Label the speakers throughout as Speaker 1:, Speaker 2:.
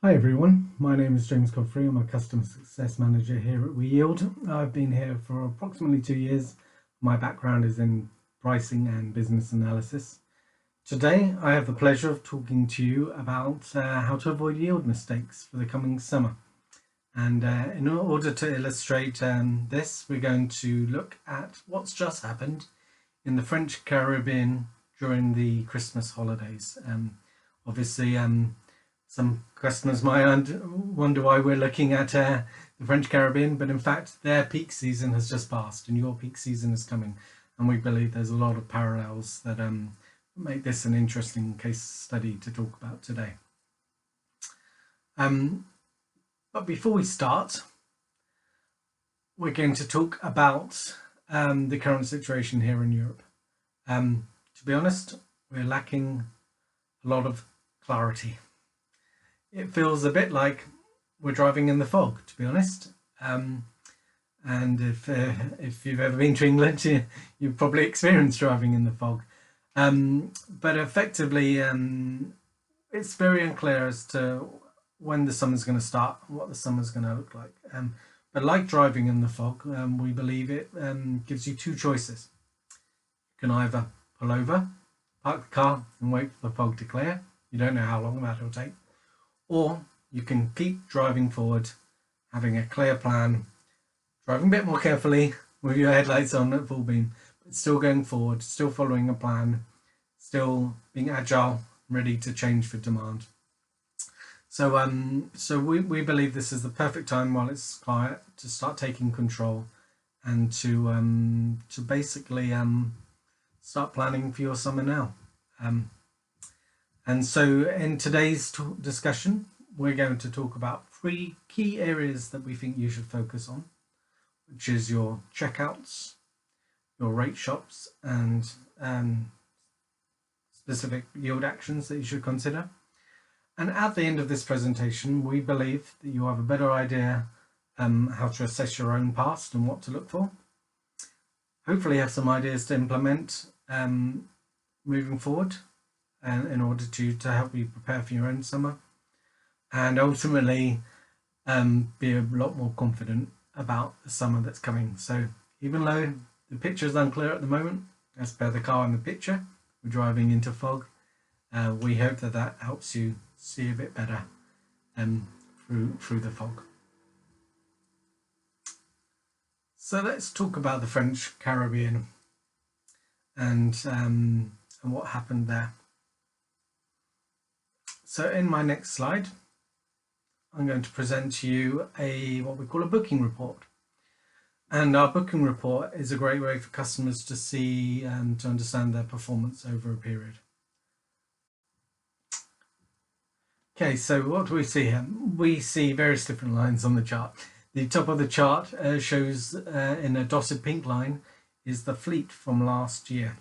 Speaker 1: Hi everyone, my name is James Godfrey. I'm a Customer Success Manager here at WeYield. I've been here for approximately 2 years. My background is in pricing and business analysis. Today I have the pleasure of talking to you about how to avoid yield mistakes for the coming summer. And in order to illustrate this, we're going to look at what's just happened in the French Caribbean during the Christmas holidays. Obviously, some customers might wonder why we're looking at the French Caribbean, but in fact their peak season has just passed and your peak season is coming, and we believe there's a lot of parallels that make this an interesting case study to talk about today. But before we start, we're going to talk about the current situation here in Europe. To be honest, we're lacking a lot of clarity. It feels a bit like we're driving in the fog, to be honest. And if you've ever been to England, you've probably experienced driving in the fog. But effectively, it's very unclear as to when the summer's going to start and what the summer's going to look like. But like driving in the fog, we believe it gives you two choices. You can either pull over, park the car and wait for the fog to clear. You don't know how long that will take. Or you can keep driving forward, having a clear plan, driving a bit more carefully with your headlights on at full beam, but still going forward, still following a plan, still being agile, ready to change for demand. So we believe this is the perfect time while it's quiet to start taking control and to basically start planning for your summer now. And so in today's discussion, we're going to talk about 3 key areas that we think you should focus on, which is your checkouts, your rate shops, and specific yield actions that you should consider. And at the end of this presentation, we believe that you have a better idea how to assess your own past and what to look for. Hopefully have some ideas to implement moving forward, and in order to help you prepare for your own summer, and ultimately be a lot more confident about the summer that's coming. So even though the picture is unclear at the moment, as per the car in the picture, we're driving into fog, we hope that that helps you see a bit better through the fog. So let's talk about the French Caribbean and what happened there. So in my next slide, I'm going to present to you what we call a booking report. And our booking report is a great way for customers to see and to understand their performance over a period. Okay, so what do we see here? We see various different lines on the chart. The top of the chart shows in a dotted pink line is the fleet from last year.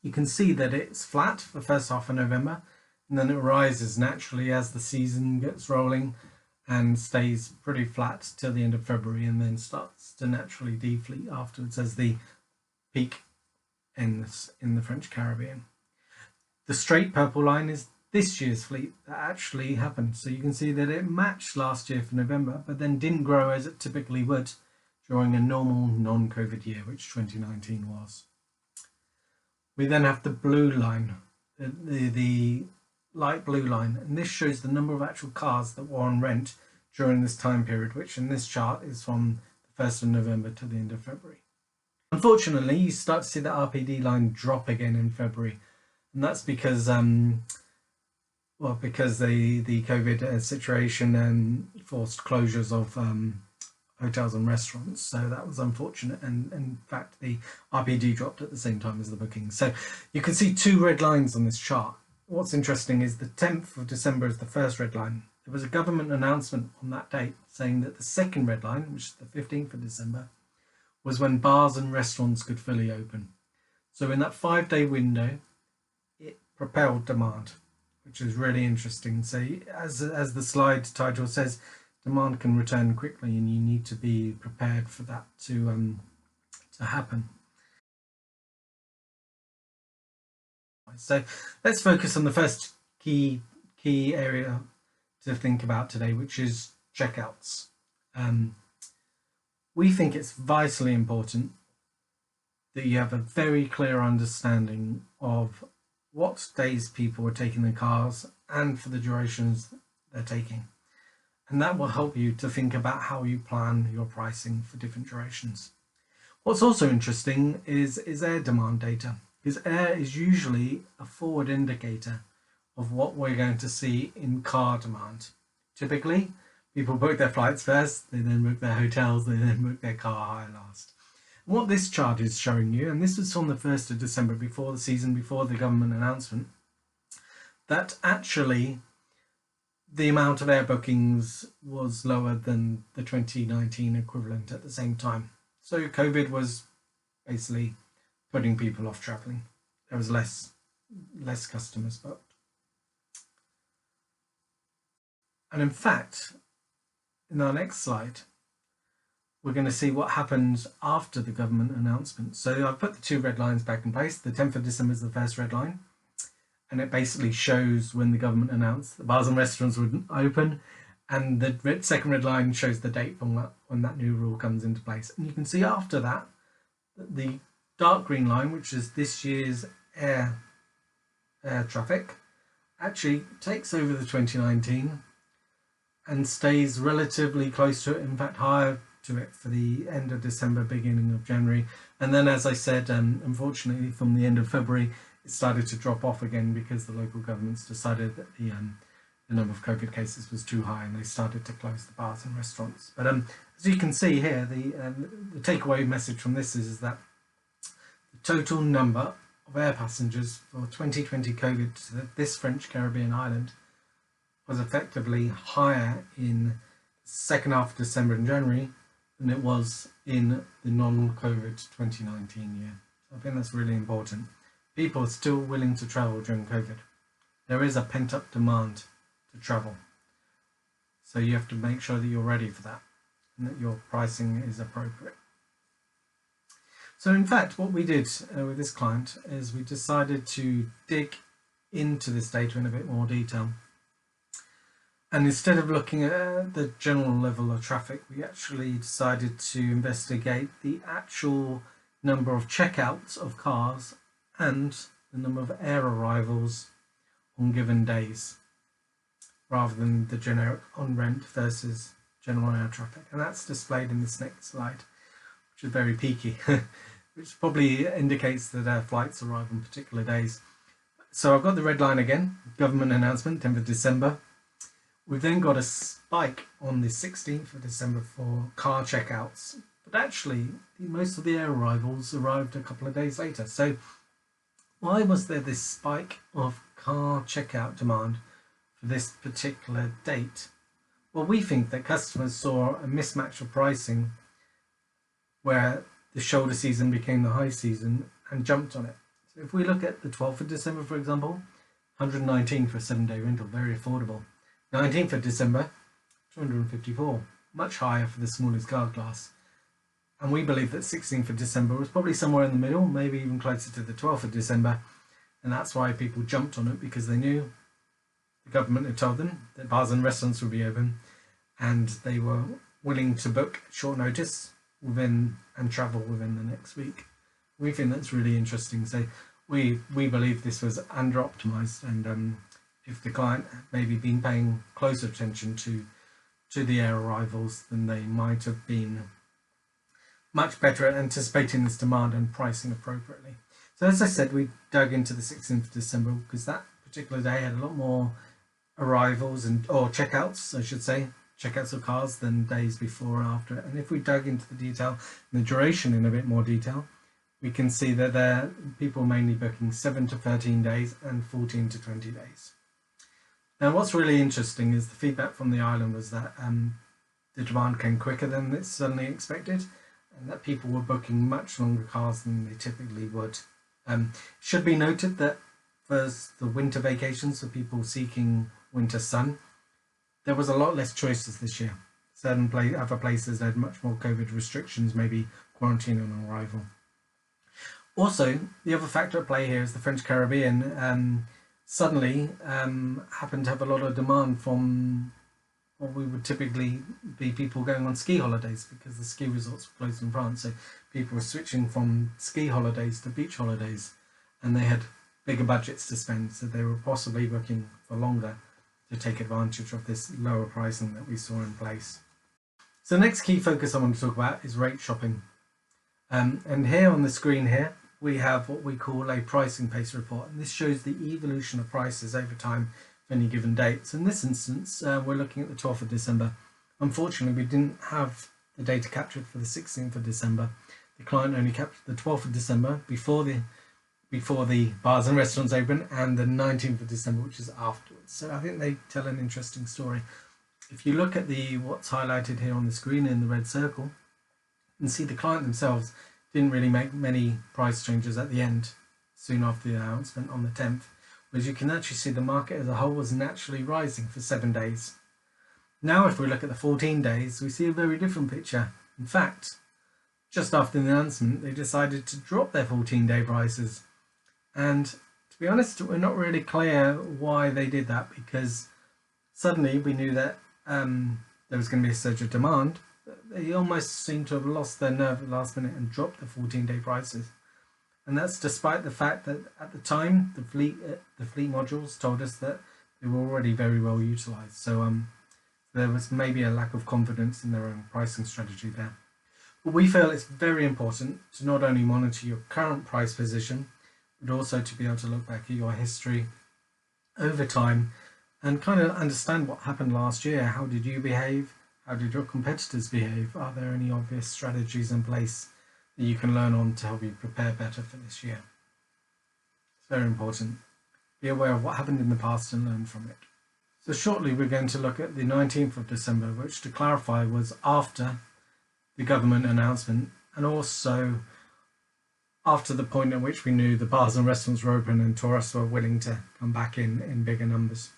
Speaker 1: You can see that it's flat for the first half of November, and then it rises naturally as the season gets rolling and stays pretty flat till the end of February, and then starts to naturally defleet afterwards as the peak ends in the French Caribbean. The straight purple line is this year's fleet that actually happened. So you can see that it matched last year for November, but then didn't grow as it typically would during a normal non-COVID year, which 2019 was. We then have the blue line, the light blue line, and this shows the number of actual cars that were on rent during this time period, which in this chart is from the 1st of November to the end of February. Unfortunately, you start to see the RPD line drop again in February, and that's because because the COVID situation forced closures of hotels and restaurants, so that was unfortunate, and in fact the RPD dropped at the same time as the bookings. So you can see 2 red lines on this chart. What's interesting is the 10th of December is the first red line. There was a government announcement on that date saying that the second red line, which is the 15th of December, was when bars and restaurants could fully open. So in that 5-day window, it propelled demand, which is really interesting. So as the slide title says, demand can return quickly, and you need to be prepared for that to happen. So let's focus on the first key area to think about today, which is checkouts. We think it's vitally important that you have a very clear understanding of what days people are taking their cars and for the durations they're taking. And that will help you to think about how you plan your pricing for different durations. What's also interesting is air demand data, because air is usually a forward indicator of what we're going to see in car demand. Typically, people book their flights first, they then book their hotels, they then book their car hire last. And what this chart is showing you, and this was from the 1st of December, before the season, before the government announcement, that actually the amount of air bookings was lower than the 2019 equivalent at the same time. So COVID was basically putting people off travelling. There was less customers booked. And in fact, in our next slide, we're going to see what happens after the government announcement. So I've put the two red lines back in place. The 10th of December is the first red line, and it basically shows when the government announced the bars and restaurants would open, and the second red line shows the date when that new rule comes into place. And you can see after that, the dark green line, which is this year's air traffic, actually takes over the 2019 and stays relatively close to it, in fact higher to it for the end of December, beginning of January. And then, as I said, unfortunately from the end of February, it started to drop off again because the local governments decided that the number of COVID cases was too high and they started to close the bars and restaurants. But as you can see here, the takeaway message from this is that the total number of air passengers for 2020 COVID to this French Caribbean island was effectively higher in the second half of December and January than it was in the non-COVID 2019 year. So I think that's really important. People are still willing to travel during COVID. There is a pent-up demand to travel. So you have to make sure that you're ready for that and that your pricing is appropriate. So in fact, what we did with this client is we decided to dig into this data in a bit more detail. And instead of looking at the general level of traffic, we actually decided to investigate the actual number of checkouts of cars and the number of air arrivals on given days, rather than the generic on rent versus general air traffic. And that's displayed in this next slide, which is very peaky, which probably indicates that flights arrive on particular days. So I've got the red line again, government announcement, 10th of December. We've then got a spike on the 16th of December for car checkouts, but actually most of the air arrivals arrived a couple of days later. So why was there this spike of car checkout demand for this particular date? Well, we think that customers saw a mismatch of pricing where the shoulder season became the high season and jumped on it. So if we look at the 12th of December, for example, 119 for a 7-day rental, very affordable. 19th of December, 254, much higher for the smallest car class. And we believe that 16th of December was probably somewhere in the middle, maybe even closer to the 12th of December. And that's why people jumped on it, because they knew the government had told them that bars and restaurants would be open, and they were willing to book short notice and travel within the next week. We think that's really interesting. So we believe this was under optimized, and if the client had maybe been paying closer attention to the air arrivals, then they might have been much better at anticipating this demand and pricing appropriately. So as I said, we dug into the 16th of December because that particular day had a lot more arrivals or checkouts, I should say, checkouts of cars than days before and after. And if we dug into the detail and the duration in a bit more detail, we can see that there are people mainly booking 7 to 13 days and 14 to 20 days. Now, what's really interesting is the feedback from the island was that the demand came quicker than it's suddenly expected, and that people were booking much longer cars than they typically would. Should be noted that for the winter vacations, for people seeking winter sun, there was a lot less choices this year. Certain other places had much more COVID restrictions, maybe quarantine on arrival. Also, the other factor at play here is the French Caribbean. suddenly happened to have a lot of demand from what we would typically be people going on ski holidays, because the ski resorts were closed in France. So people were switching from ski holidays to beach holidays, and they had bigger budgets to spend, so they were possibly booking for longer to take advantage of this lower pricing that we saw in place. So the next key focus I want to talk about is rate shopping. And here on the screen here, we have what we call a pricing pace report, and this shows the evolution of prices over time for any given date. So in this instance, we're looking at the 12th of December. Unfortunately, we didn't have the data captured for the 16th of December. The client only captured the 12th of December before the bars and restaurants open, and the 19th of December, which is afterwards. So I think they tell an interesting story. If you look at what's highlighted here on the screen in the red circle, you can see the client themselves didn't really make many price changes at the end, soon after the announcement on the 10th, whereas you can actually see the market as a whole was naturally rising for 7 days. Now if we look at the 14 days, we see a very different picture. In fact, just after the announcement, they decided to drop their 14-day prices. And to be honest, we're not really clear why they did that, because suddenly we knew that there was going to be a surge of demand. They almost seem to have lost their nerve at the last minute and dropped the 14-day prices. And that's despite the fact that at the time, the fleet modules told us that they were already very well utilized. So there was maybe a lack of confidence in their own pricing strategy there. But we feel it's very important to not only monitor your current price position, but also to be able to look back at your history over time and kind of understand what happened last year. How did you behave? How did your competitors behave? Are there any obvious strategies in place that you can learn on to help you prepare better for this year? It's very important. Be aware of what happened in the past and learn from it. So shortly we're going to look at the 19th of December, which, to clarify, was after the government announcement and also after the point at which we knew the bars and restaurants were open and tourists were willing to come back in bigger numbers.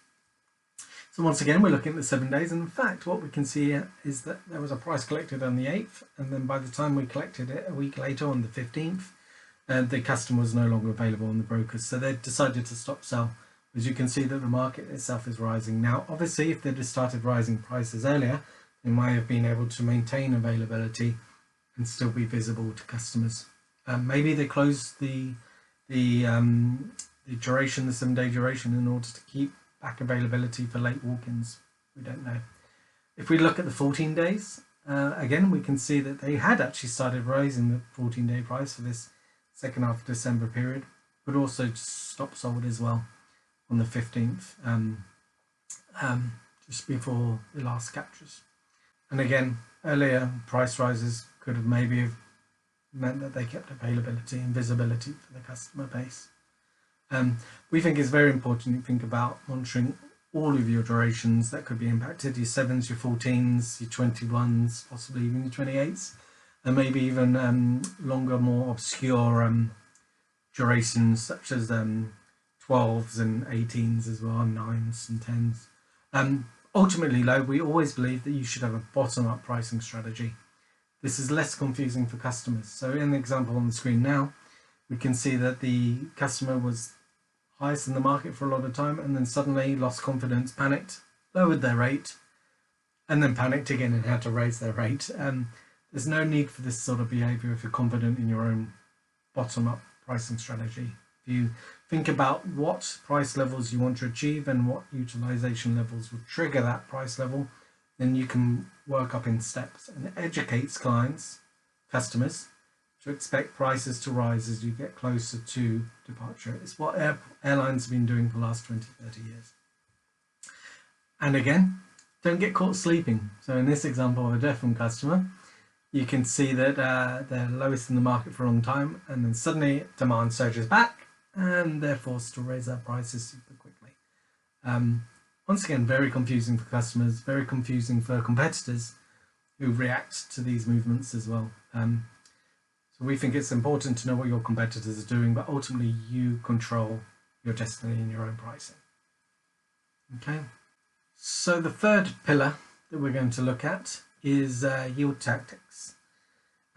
Speaker 1: So once again, we're looking at the 7 days, and in fact what we can see here is that there was a price collected on the 8th, and then by the time we collected it a week later on the 15th, the customer was no longer available on the brokers, so they decided to stop sell. As you can see that the market itself is rising. Now obviously if they'd have started rising prices earlier, they might have been able to maintain availability and still be visible to customers. Maybe they closed the duration, the 7-day duration, in order to keep back availability for late walk-ins. We don't know. If we look at the 14 days, again we can see that they had actually started raising the 14-day price for this second half of December period, but also stopped sold as well on the 15th, just before the last captures. And again, earlier price rises could have maybe meant that they kept availability and visibility for the customer base. We think it's very important you think about monitoring all of your durations that could be impacted, your 7s, your 14s, your 21s, possibly even your 28s, and maybe even longer, more obscure durations such as 12s and 18s as well, 9s and 10s. Ultimately though, we always believe that you should have a bottom-up pricing strategy. This is less confusing for customers. So in the example on the screen now, we can see that the customer was highest in the market for a lot of time and then suddenly lost confidence, panicked, lowered their rate, and then panicked again and had to raise their rate. There's no need for this sort of behavior if you're confident in your own bottom-up pricing strategy. If you think about what price levels you want to achieve and what utilization levels will trigger that price level, then you can work up in steps, and it educates customers, to expect prices to rise as you get closer to departure. It's what airlines have been doing for the last 20, 30 years. And again, don't get caught sleeping. So in this example of a Godfrey customer, you can see that they're lowest in the market for a long time, and then suddenly demand surges back and they're forced to raise their prices super quickly. Once again, very confusing for customers, very confusing for competitors who react to these movements as well. So we think it's important to know what your competitors are doing, but ultimately you control your destiny and your own pricing. Okay, so the third pillar that we're going to look at is yield tactics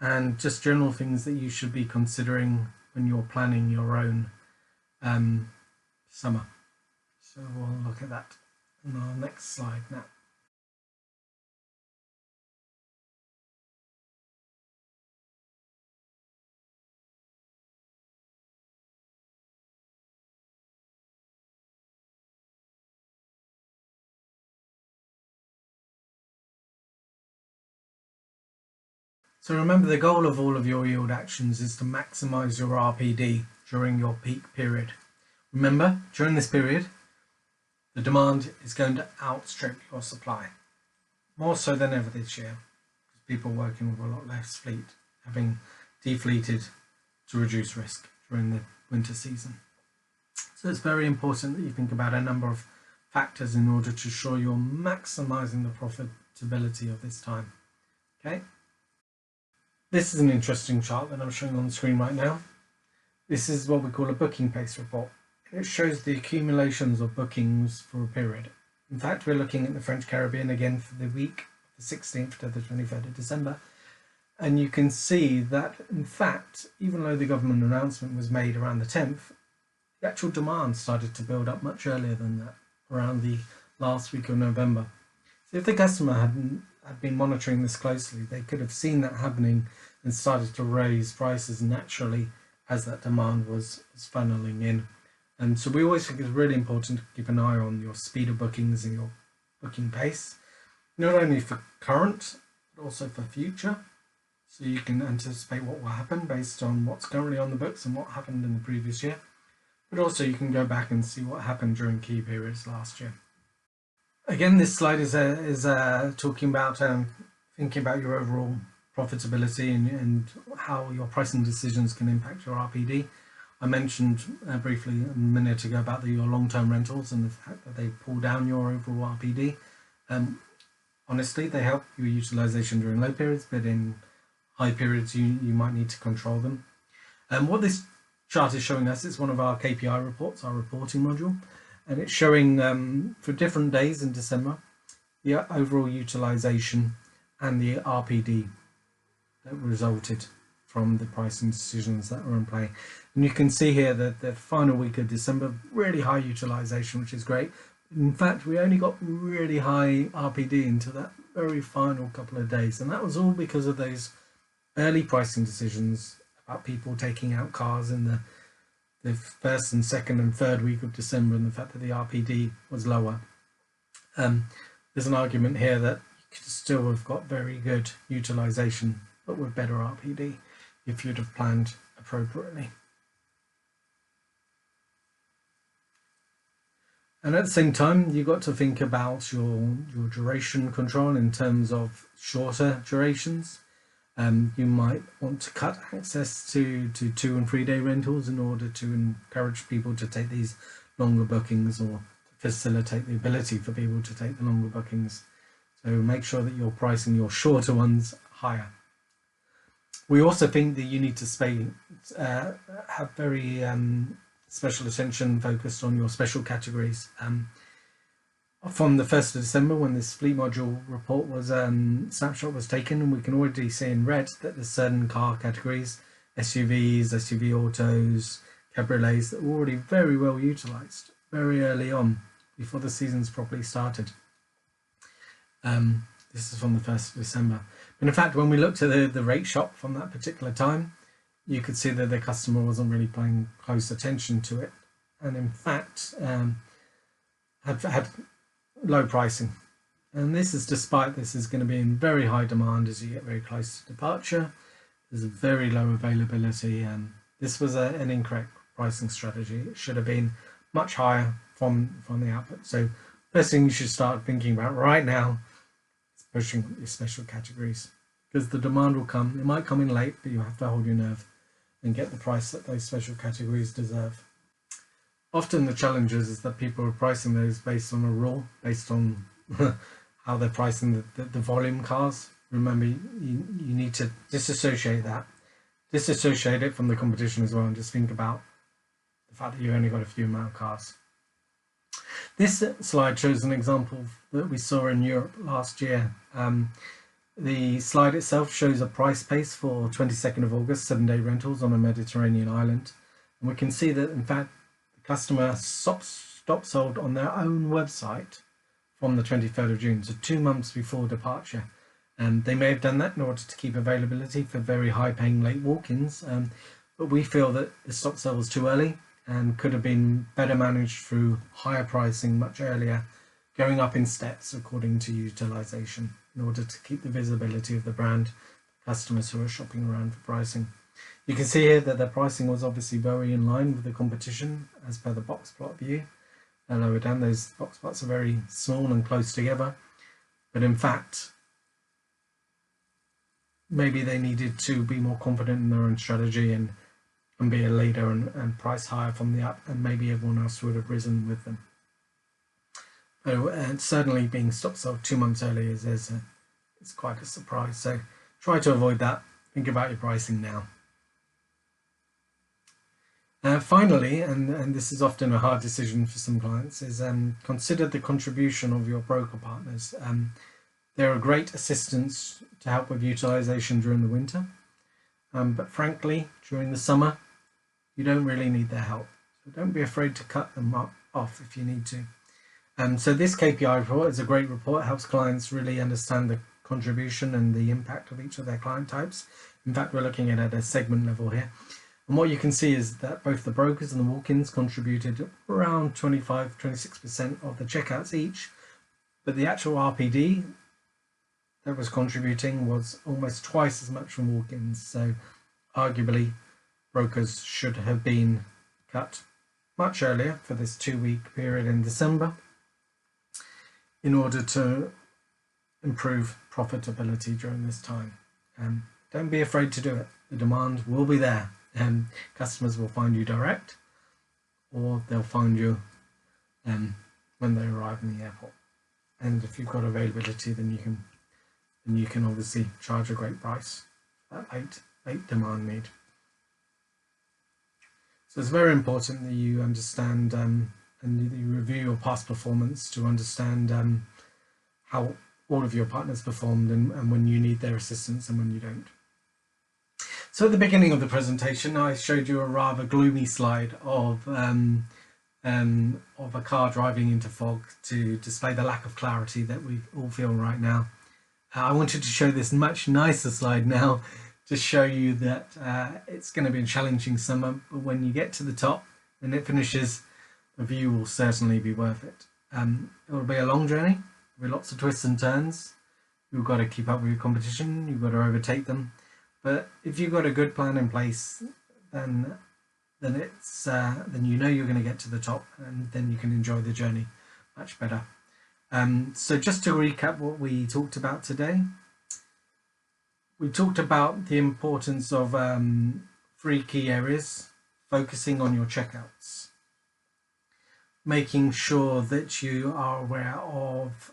Speaker 1: and just general things that you should be considering when you're planning your own summer. So we'll look at that on our next slide now. So remember, the goal of all of your yield actions is to maximize your RPD during your peak period. Remember, during this period, the demand is going to outstrip your supply, more so than ever this year, because people are working with a lot less fleet, having defleeted to reduce risk during the winter season. So it's very important that you think about a number of factors in order to ensure you're maximizing the profitability of this time. Okay. This is an interesting chart that I'm showing on the screen right now. This is what we call a booking pace report. It shows the accumulations of bookings for a period. In fact, we're looking at the French Caribbean again for the week of the 16th to the 23rd of December. And you can see that, in fact, even though the government announcement was made around the 10th, the actual demand started to build up much earlier than that, around the last week of November. So if the customer had been monitoring this closely, they could have seen that happening and started to raise prices naturally as that demand was funneling in. And so we always think it's really important to keep an eye on your speed of bookings and your booking pace, not only for current, but also for future. So you can anticipate what will happen based on what's currently on the books and what happened in the previous year. But also you can go back and see what happened during key periods last year. Again, this slide is talking about thinking about your overall profitability and how your pricing decisions can impact your RPD. I mentioned briefly a minute ago about your long-term rentals and the fact that they pull down your overall RPD. Honestly, they help your utilization during low periods, but in high periods you might need to control them. What this chart is showing us is one of our KPI reports, our reporting module, and it's showing for different days in December the overall utilization and the RPD that resulted from the pricing decisions that were in play. And you can see here that the final week of December, really high utilization, which is great. In fact, we only got really high RPD into that very final couple of days, and that was all because of those early pricing decisions about people taking out cars in the first and second and third week of December, and the fact that the RPD was lower. There's an argument here that you could still have got very good utilization, but with better RPD if you'd have planned appropriately. And at the same time, you've got to think about your duration control in terms of shorter durations. You might want to cut access to 2 and 3 day rentals in order to encourage people to take these longer bookings, or facilitate the ability for people to take the longer bookings. So make sure that you're pricing your shorter ones higher. We also think that you need to have very special attention focused on your special categories. From the 1st of December, when this fleet module report was snapshot was taken, and we can already see in red that there's certain car categories, SUVs, SUV autos, cabriolets, that were already very well utilized very early on before the season's properly started. This is from the 1st of December. But in fact, when we looked at the rate shop from that particular time, you could see that the customer wasn't really paying close attention to it, and in fact had low pricing. And this is despite this is going to be in very high demand as you get very close to departure. There's a very low availability, and this was an incorrect pricing strategy. It should have been much higher from the output. So first thing you should start thinking about right now is pushing your special categories, because the demand will come. It might come in late, but you have to hold your nerve and get the price that those special categories deserve. Often the challenge is that people are pricing those based on a rule, based on how they're pricing the volume cars. Remember, you need to disassociate it from the competition as well, and just think about the fact that you've only got a few amount of cars. This slide shows an example that we saw in Europe last year. The slide itself shows a price pace for 22nd of August, 7-day rentals on a Mediterranean island. And we can see that, in fact, the customer stops stop sold on their own website from the 23rd of June, so 2 months before departure. They may have done that in order to keep availability for very high-paying late walk-ins, but we feel that the stop sale was too early and could have been better managed through higher pricing much earlier, going up in steps according to utilisation, in order to keep the visibility of the brand for customers who are shopping around for pricing. You can see here that the pricing was obviously very in line with the competition as per the box plot view. Lower down, those box plots are very small and close together, but in fact maybe they needed to be more confident in their own strategy and be a leader and price higher from the up, and maybe everyone else would have risen with them. So certainly being stop sold 2 months early is quite a surprise, so try to avoid that. Think about your pricing now. Finally, and this is often a hard decision for some clients, is consider the contribution of your broker partners. They're a great assistance to help with utilisation during the winter, but frankly, during the summer, you don't really need their help. So don't be afraid to cut them off if you need to. So this KPI report is a great report. It helps clients really understand the contribution and the impact of each of their client types. In fact, we're looking at a segment level here. And what you can see is that both the brokers and the walk-ins contributed around 25–26% of the checkouts each, but the actual RPD that was contributing was almost twice as much from walk-ins. So arguably brokers should have been cut much earlier for this 2-week period in December in order to improve profitability during this time. Don't be afraid to do it. The demand will be there, and customers will find you direct, or they'll find you when they arrive in the airport. And if you've got availability, then you can obviously charge a great price for that late demand need. So it's very important that you understand and you review your past performance to understand how all of your partners performed and when you need their assistance and when you don't. So at the beginning of the presentation, I showed you a rather gloomy slide of a car driving into fog to display the lack of clarity that we all feel right now. I wanted to show this much nicer slide now to show you that it's going to be a challenging summer, but when you get to the top and it finishes, the view will certainly be worth it. It'll be a long journey with lots of twists and turns. You've got to keep up with your competition, you've got to overtake them. But if you've got a good plan in place, then you know you're going to get to the top, and then you can enjoy the journey much better. So just to recap what we talked about today, we talked about the importance of 3 key areas: focusing on your checkouts, making sure that you are aware of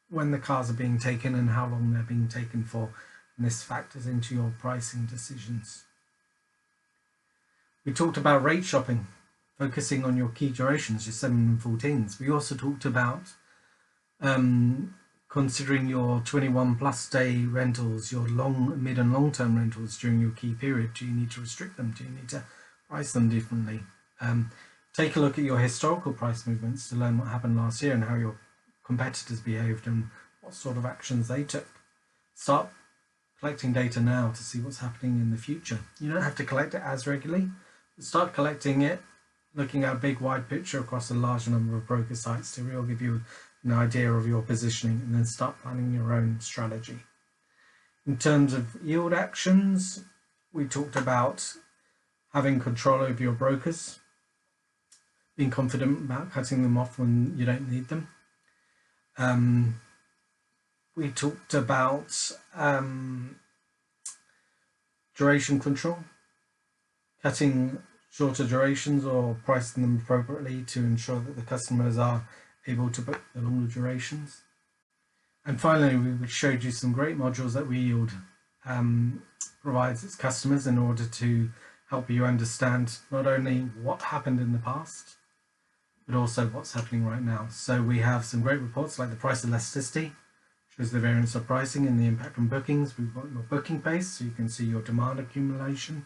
Speaker 1: when the cars are being taken and how long they're being taken for, and this factors into your pricing decisions. We talked about rate shopping, focusing on your key durations, your 7 and 14s. We also talked about considering your 21+ day rentals, your mid and long-term rentals during your key period. Do you need to restrict them? Do you need to price them differently? Take a look at your historical price movements to learn what happened last year and how your competitors behaved and what sort of actions they took. Start collecting data now to see what's happening in the future. You don't have to collect it as regularly, but start collecting it, looking at a big wide picture across a large number of broker sites to really give you an idea of your positioning, and then start planning your own strategy. In terms of yield actions, we talked about having control over your brokers, being confident about cutting them off when you don't need them. We talked about duration control, cutting shorter durations or pricing them appropriately to ensure that the customers are able to book the longer durations. And finally, we showed you some great modules that WeYield provides its customers in order to help you understand not only what happened in the past, but also what's happening right now. So we have some great reports like the price elasticity, shows the variance of pricing and the impact on bookings. We've got your booking pace, so you can see your demand accumulation.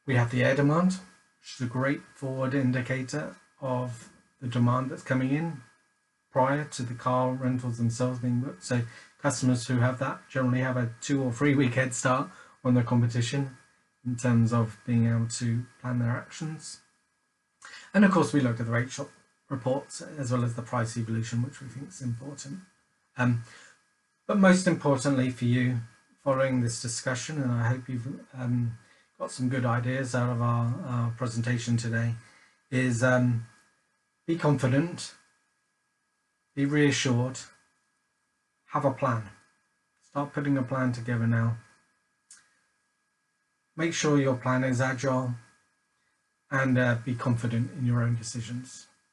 Speaker 1: We have the air demand, which is a great forward indicator of the demand that's coming in prior to the car rentals themselves being booked. So customers who have that generally have a 2 or 3 week head start on the competition in terms of being able to plan their actions. And of course, we look at the rate shock reports as well as the price evolution, which we think is important. But most importantly for you, following this discussion, and I hope you've got some good ideas out of our presentation today, is be confident, be reassured, have a plan. Start putting a plan together now. Make sure your plan is agile and be confident in your own decisions.